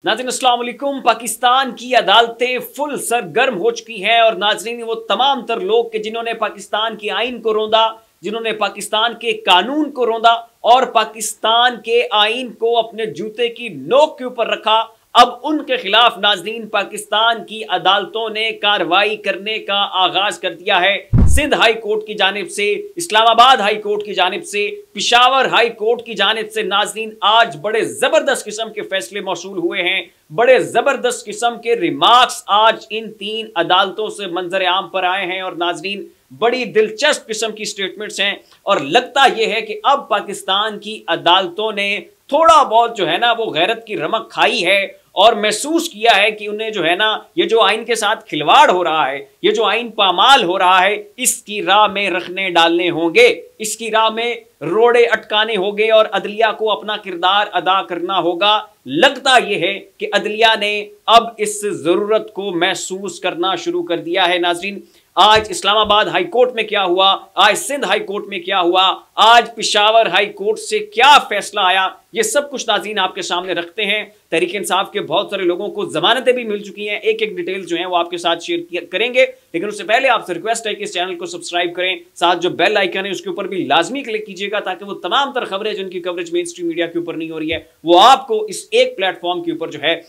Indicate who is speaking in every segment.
Speaker 1: नाज़रीन अस्सलाम वालेकुम। पाकिस्तान की अदालतें फुल सरगर्म हो चुकी हैं और नाज़रीन वो तमाम तर लोग के जिन्होंने पाकिस्तान की आइन को रौंदा, जिन्होंने पाकिस्तान के कानून को रौंदा और पाकिस्तान के आइन को अपने जूते की नोक के ऊपर रखा, अब उनके खिलाफ नाज़रीन पाकिस्तान की अदालतों ने कार्रवाई करने का आगाज कर दिया है। सिंध हाई कोर्ट की जानिब से, इस्लामाबाद हाई कोर्ट की जानिब से, पिशावर हाई कोर्ट की जानिब से नाज़रीन आज बड़े जबरदस्त किस्म के फैसले मौसूल हुए हैं। बड़े जबरदस्त किस्म के रिमार्क्स आज इन तीन अदालतों से मंजर आम पर आए हैं और नाज़रीन बड़ी दिलचस्प किस्म की स्टेटमेंट्स हैं और लगता यह है कि अब पाकिस्तान की अदालतों ने थोड़ा बहुत जो है ना वो गैरत की रमक खाई है और महसूस किया है कि उन्हें जो है ना ये जो आइन के साथ खिलवाड़ हो रहा है, ये जो आइन पामाल हो रहा है, इसकी राह में रखने डालने होंगे, इसकी राह में रोड़े अटकाने होंगे और अदलिया को अपना किरदार अदा करना होगा। लगता यह है कि अदलिया ने अब इस जरूरत को महसूस करना शुरू कर दिया है। नाज़रीन आज इस्लामाबाद हाई कोर्ट में क्या हुआ, आज सिंध हाई कोर्ट में क्या हुआ, आज पिशावर हाई कोर्ट से क्या फैसला आया, ये सब कुछ नाज़रीन आपके सामने रखते हैं। तहरीक इंसाफ के बहुत सारे लोगों को जमानतें भी मिल चुकी हैं, एक एक डिटेल जो है वो आपके साथ शेयर करेंगे, लेकिन उससे पहले आपसे रिक्वेस्ट है कि इस चैनल को सब्सक्राइब करें, साथ जो बेल आइकन है उसके ऊपर भी लाजमी क्लिक कीजिएगा ताकि वो तमाम तर खबरें जिनकी कवरेज मेन स्ट्रीम मीडिया के ऊपर नहीं हो रही है वो आपको इस एक प्लेटफॉर्म के ऊपर जो है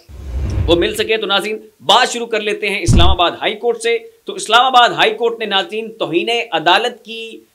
Speaker 1: वो मिल सके। तो नाज़रीन बात शुरू कर लेते हैं इस्लामाबाद हाई कोर्ट से। तो इस्लामाबाद हाई कोर्ट ने नाज़रीन तौहीने अदालत की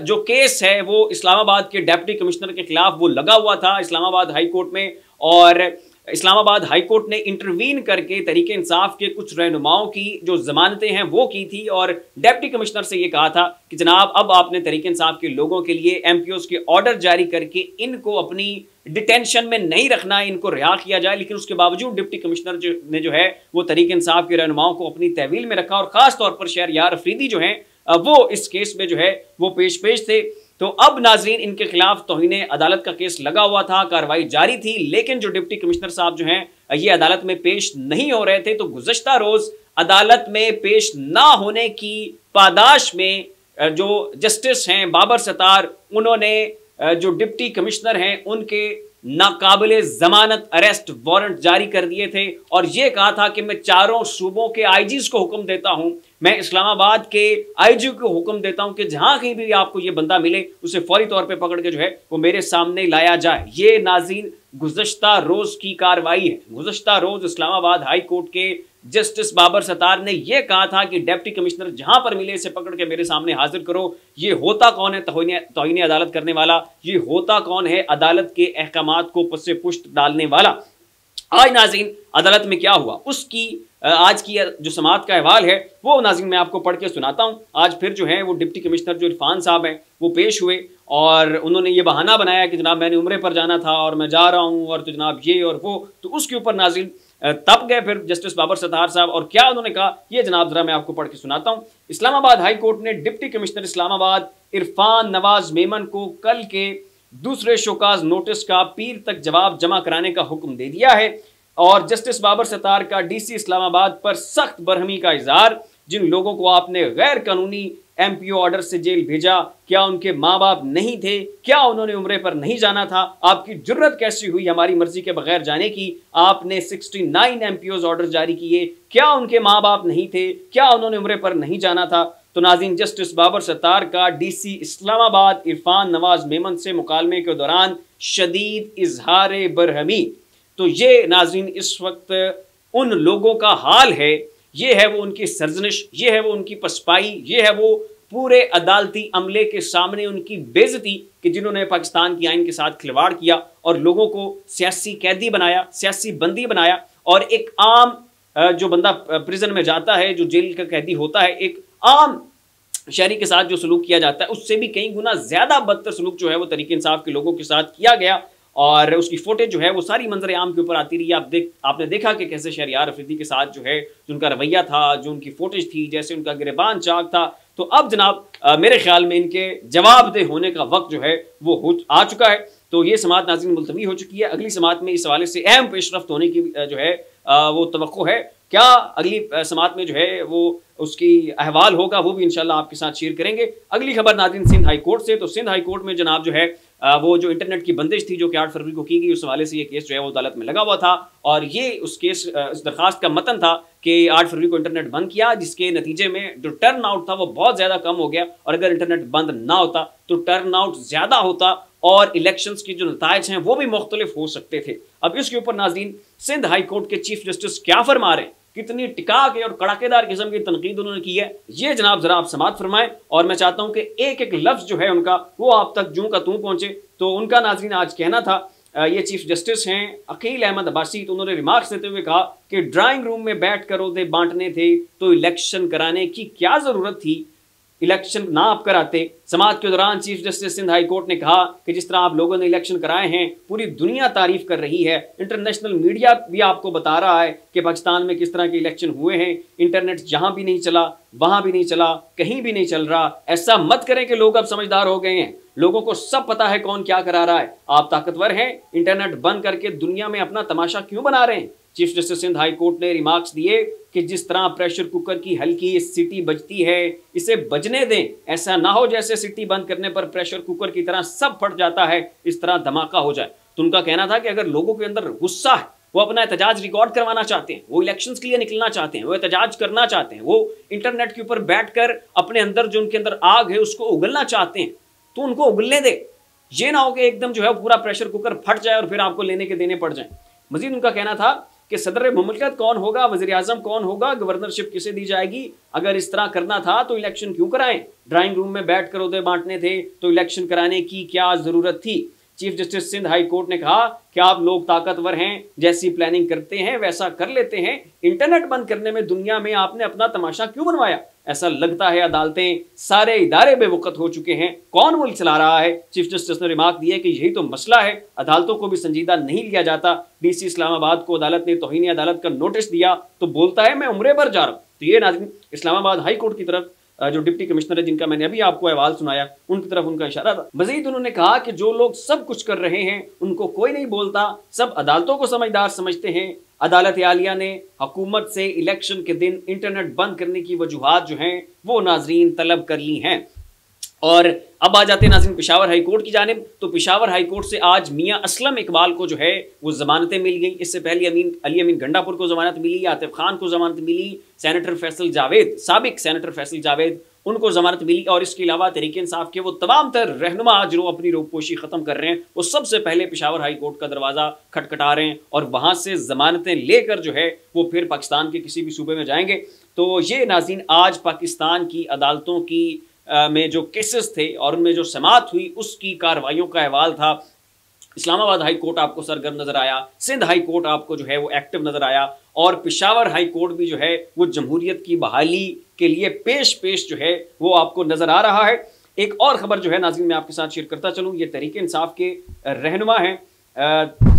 Speaker 1: जो केस है वो इस्लामाबाद के डिप्टी कमिश्नर के खिलाफ वो लगा हुआ था इस्लामाबाद हाई कोर्ट में, और इस्लामाबाद हाई कोर्ट ने इंटरवीन करके तहरीक इंसाफ के कुछ रहनुमाओं की जो जमानतें हैं वो की थी और डिप्टी कमिश्नर से ये कहा था कि जनाब अब आपने तहरीक इंसाफ के लोगों के लिए एमपीओस के ऑर्डर जारी करके इनको अपनी डिटेंशन में नहीं रखना, इनको रिहा किया जाए। लेकिन उसके बावजूद डिप्टी कमिश्नर ने जो है वो तहरीक इंसाफ के रहनुमाओं को अपनी तहवील में रखा और खास तौर पर शहरयार अफरीदी जो हैं वो इस केस में जो है वो पेश थे। तो अब नाज़रीन इनके खिलाफ तौहीने अदालत का केस लगा हुआ था, कार्रवाई जारी थी, लेकिन जो डिप्टी कमिश्नर साहब जो हैं ये अदालत में पेश नहीं हो रहे थे। तो गुज़श्ता रोज अदालत में पेश ना होने की पादाश में जो जस्टिस हैं बाबर सत्तार, उन्होंने जो डिप्टी कमिश्नर हैं उनके नाकाबिले जमानत अरेस्ट वारंट जारी कर दिए थे और यह कहा था कि मैं चारों सूबों के आईजीज को हुक्म देता हूं, मैं इस्लामाबाद के आईजी को हुक्म देता हूं कि जहां कहीं भी आपको ये बंदा मिले उसे फौरी तौर पे पकड़ के जो है वो मेरे सामने लाया जाए। ये नाज़रीन गुज़श्ता रोज की कार्रवाई है। गुज़श्ता रोज इस्लामाबाद हाई कोर्ट के जस्टिस बाबर सत्तार ने यह कहा था कि डिप्टी कमिश्नर जहां पर मिले इसे पकड़ के मेरे सामने हाजिर करो। ये होता कौन है तौहीने अदालत करने वाला, ये होता कौन है अदालत के अहकामात को पस्से पुश्त डालने वाला। आज नाज़रीन अदालत में क्या हुआ उसकी आज की जो समाअत का अहवाल है वो नाज़रीन मैं आपको पढ़ के सुनाता हूँ। आज फिर जो है वो डिप्टी कमिश्नर जो इरफान साहब हैं वो पेश हुए और उन्होंने ये बहाना बनाया कि जनाब मैंने उम्रे पर जाना था और मैं जा रहा हूँ और तो जनाब ये और वो, तो उसके ऊपर नाज़रीन तब गए फिर जस्टिस बाबर सत्तार साहब और क्या उन्होंने कहा ये जनाब जरा मैं आपको पढ़ के सुनाता हूँ। इस्लामाबाद हाई कोर्ट ने डिप्टी कमिश्नर इस्लामाबाद इरफान नवाज मेमन को कल के दूसरे शोकाज नोटिस का पीर तक जवाब जमा कराने का हुक्म दे दिया है और जस्टिस बाबर सत्तार का डीसी इस्लामाबाद पर सख्त बरहमी का इजहार। जिन लोगों को आपने गैर कानूनी एमपीओ ऑर्डर से जेल भेजा, क्या उनके माँ बाप नहीं थे? क्या उन्होंने उम्रे पर नहीं जाना था? आपकी जुर्रत कैसी हुई हमारी मर्जी के बगैर जाने की? आपने 69 एमपीओ ऑर्डर जारी किए, क्या उनके माँ बाप नहीं थे? क्या उन्होंने उम्रे पर नहीं जाना था? तो नाज़रीन जस्टिस बाबर सत्तार का डीसी इस्लामाबाद इरफान नवाज मेमन से मुकालमे के दौरान शदीद इजहार बरहमी। तो ये नाज़रीन इस वक्त उन लोगों का हाल है, ये है वो उनकी सरजनिश, ये है वो उनकी पसपाई, ये है वो पूरे अदालती अमले के सामने उनकी बेइज्जती कि जिन्होंने पाकिस्तान की आइन के साथ खिलवाड़ किया और लोगों को सियासी कैदी बनाया, सियासी बंदी बनाया। और एक आम जो बंदा प्रिजन में जाता है, जो जेल का कैदी होता है, एक आम शहरी के साथ जो सलूक किया जाता है उससे भी कई गुना ज्यादा बदतर सलूक जो है वो तहरीक इंसाफ के लोगों के साथ किया गया और उसकी फुटेज जो है वो सारी मंजर आम के ऊपर आती रही। आपने देखा कि कैसे शहरयार अफरीदी के साथ जो है जो उनका रवैया था, जो उनकी फुटेज थी, जैसे उनका गिरेबान चाक था। तो अब जनाब मेरे ख्याल में इनके जवाबदेह होने का वक्त जो है वो आ चुका है। तो ये समाअत नाज़रीन मुलतवी हो चुकी है। अगली समाअत में इस हवाले से अहम पेशरफ्त होने की जो है वो तवक्को है। क्या अगली समात में जो है वो उसकी अहवाल होगा, वो भी इंशाल्लाह आपके साथ शेयर करेंगे। अगली खबर नाज़रीन सिंध हाई कोर्ट से। तो सिंध हाई कोर्ट में जनाब जो है वो जो इंटरनेट की बंदिश थी जो कि 8 फरवरी को की गई, उस हवाले से ये केस जो है वो अदालत में लगा हुआ था और ये उस केस इस दरखास्त का मतन था कि 8 फरवरी को इंटरनेट बंद किया, जिसके नतीजे में जो टर्न आउट था वो बहुत ज़्यादा कम हो गया और अगर इंटरनेट बंद ना होता तो टर्न आउट ज़्यादा होता और इलेक्शंस की जो नताइज हैं वो भी मुख्तलिफ हो सकते थे। अब इसके ऊपर नाज़रीन सिंध हाई कोर्ट के चीफ जस्टिस क्या फरमा रहे हैं, कितनी टिका के और कड़ाकेदार किस्म की तनकीद उन्होंने की है, ये जनाब जरा आप समात फरमाएं और मैं चाहता हूं कि एक एक लफ्ज जो है उनका वो आप तक जूं का तूं पहुंचे। तो उनका नाज़रीन आज कहना था, ये चीफ जस्टिस हैं अकील अहमद अब्बासी, तो उन्होंने रिमार्क्स देते हुए कहा कि ड्राइंग रूम में बैठ कर ओहदे बांटने थे तो इलेक्शन कराने की क्या जरूरत थी, इलेक्शन ना आप कराते। समात के दौरान chief justice Sindh high court ने कहा कि जिस तरह आप लोगों ने इलेक्शन कराए हैं पूरी दुनिया तारीफ कर रही है, इंटरनेशनल मीडिया भी आपको बता रहा है कि पाकिस्तान में किस तरह के इलेक्शन हुए हैं, इंटरनेट जहां भी नहीं चला वहां भी नहीं चला, कहीं भी नहीं चल रहा। ऐसा मत करें कि लोग अब समझदार हो गए हैं, लोगों को सब पता है कौन क्या करा रहा है, आप ताकतवर हैं, इंटरनेट बंद करके दुनिया में अपना तमाशा क्यों बना रहे हैं। Chief justice Sindh high court ने रिमार्क्स दिए कि जिस तरह प्रेशर कुकर की हल्की सीटी बजती है इसे बजने दें, ऐसा ना हो जैसे सीटी बंद करने पर प्रेशर कुकर की तरह सब फट जाता है, इस तरह धमाका हो जाए। तो उनका कहना था कि अगर लोगों के अंदर गुस्सा है, वो अपना एहतजाज रिकॉर्ड करवाना चाहते हैं, वो इलेक्शंस के लिए निकलना चाहते हैं, वो एहतजाज करना चाहते हैं, वो इंटरनेट के ऊपर बैठकर अपने अंदर जो उनके अंदर आग है उसको उगलना चाहते हैं, तो उनको उगलने दे। ये ना हो कि एकदम जो है पूरा प्रेशर कुकर फट जाए और फिर आपको लेने के देने पड़ जाए। मजीद उनका कहना था कि सदर मुमलिकत कौन होगा, वज़ीर आज़म कौन होगा, गवर्नरशिप किसे दी जाएगी, अगर इस तरह करना था तो इलेक्शन क्यों कराएं, ड्राइंग रूम में बैठ कर ओहदे बांटने थे तो इलेक्शन कराने की क्या जरूरत थी। Chief justice Sindh high court ने कहा कि आप लोग ताकतवर हैं, जैसी प्लानिंग करते हैं वैसा कर लेते हैं, इंटरनेट बंद करने में दुनिया में आपने अपना तमाशा क्यों बनवाया। ऐसा लगता है अदालतें सारे इदारे बेवकत हो चुके हैं, कौन मुल्क चला रहा है। चीफ जस्टिस ने रिमार्क दिया कि यही तो मसला है, अदालतों को भी संजीदा नहीं लिया जाता। डीसी इस्लामाबाद को अदालत ने तौहीन अदालत का नोटिस दिया तो बोलता है मैं उम्रे पर जा रहा हूँ। तो ये नाज़रीन इस्लामाबाद हाई कोर्ट की तरफ जो डिप्टी कमिश्नर है जिनका मैंने अभी आपको अहवाल सुनाया, उनकी तरफ उनका इशारा था। मजीद उन्होंने कहा कि जो लोग सब कुछ कर रहे हैं उनको कोई नहीं बोलता, सब अदालतों को समझदार समझते हैं। अदालत आलिया ने हुकूमत से इलेक्शन के दिन इंटरनेट बंद करने की वजूहात जो हैं वो नाजरीन तलब कर ली हैं। और अब आ जाते हैं नाज़रीन पेशावर हाई कोर्ट की जानिब। तो पेशावर हाई कोर्ट से आज मियां असलम इकबाल को जो है वो जमानतें मिल गई। इससे पहले अली अमीन गंडापुर को जमानत मिली, आतिफ खान को जमानत मिली, सेनेटर फैसल जावेद, साबिक सेनेटर फैसल जावेद, उनको जमानत मिली। और इसके अलावा तहरीक इंसाफ के वो तमाम तर रहनुमा जो अपनी रोपोशी ख़त्म कर रहे हैं वो सबसे पहले पेशावर हाई कोर्ट का दरवाज़ा खटखटा रहे हैं और वहाँ से ज़मानतें लेकर जो है वो फिर पाकिस्तान के किसी भी सूबे में जाएंगे। तो ये नाज़रीन आज पाकिस्तान की अदालतों की में जो केसेस थे और उनमें जो समात हुई उसकी कार्रवाइयों का अहवाल था। इस्लामाबाद हाई कोर्ट आपको सरगर्म नजर आया, सिंध हाई कोर्ट आपको जो है वो एक्टिव नजर आया और पेशावर हाई कोर्ट भी जो है वो जमहूरियत की बहाली के लिए पेश जो है वो आपको नजर आ रहा है। एक और खबर जो है नाज़रीन मैं आपके साथ शेयर करता चलूँ, ये तहरीक इंसाफ के रहनुमा हैं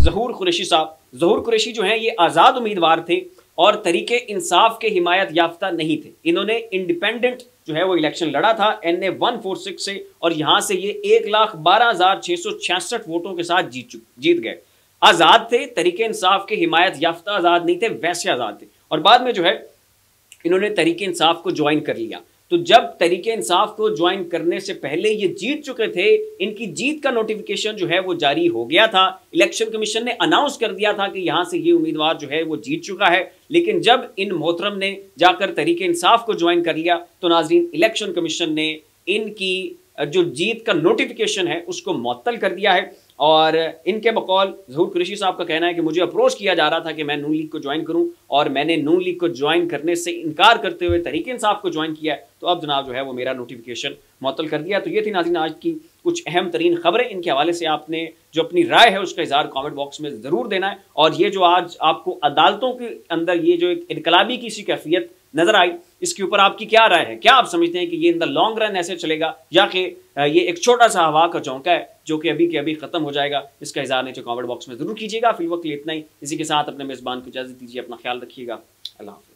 Speaker 1: ज़हूर कुरैशी साहब। ज़हूर कुरैशी जो हैं ये आज़ाद उम्मीदवार थे और तहरीक इंसाफ के हिमायत याफ्ता नहीं थे। इन्होंने इंडिपेंडेंट जो है वो इलेक्शन लड़ा था NA 146 से और यहां से ये 1,12,666 वोटों के साथ जीत गए। आजाद थे, तहरीक इंसाफ के हिमायत याफ्ता आजाद नहीं थे, वैसे आजाद थे। और बाद में जो है इन्होंने तहरीक इंसाफ को ज्वाइन कर लिया। तो जब तहरीक इंसाफ को ज्वाइन करने से पहले ये जीत चुके थे, इनकी जीत का नोटिफिकेशन जो है वो जारी हो गया था। इलेक्शन कमीशन ने अनाउंस कर दिया था कि यहां से ये उम्मीदवार जो है वो जीत चुका है। लेकिन जब इन मोहतरम ने जाकर तहरीक इंसाफ को ज्वाइन कर लिया तो नाज़रीन इलेक्शन कमीशन ने इनकी जो जीत का नोटिफिकेशन है उसको मुअत्तल कर दिया है। और इनके बकौल ज़हूर कुरैशी साहब का कहना है कि मुझे अप्रोच किया जा रहा था कि मैं नून लीग को ज्वाइन करूं और मैंने नून लीग को ज्वाइन करने से इनकार करते हुए तहरीक इंसाफ को ज्वाइन किया है, तो अब जनाब जो है वो मेरा नोटिफिकेशन मुअत्तल कर दिया। तो ये थी नाज़रीन आज की कुछ अहम तरीन खबरें। इनके हवाले से आपने जो अपनी राय है उसका इज़हार कमेंट बॉक्स में ज़रूर देना है। और ये जो आज आपको अदालतों के अंदर ये जो एक इनकलाबी की सी कैफियत नजर आई, इसके ऊपर आपकी क्या राय है? क्या आप समझते हैं कि ये इन द लॉन्ग रन ऐसे चलेगा या कि ये एक छोटा सा हवा का झोंका है जो कि अभी के अभी खत्म हो जाएगा? इसका इज़हार नीचे कमेंट बॉक्स में जरूर कीजिएगा। फिल वक्त इतना ही, इसी के साथ अपने मेज़बान को इजाज़त दीजिए, अपना ख्याल रखिएगा। अल्लाह।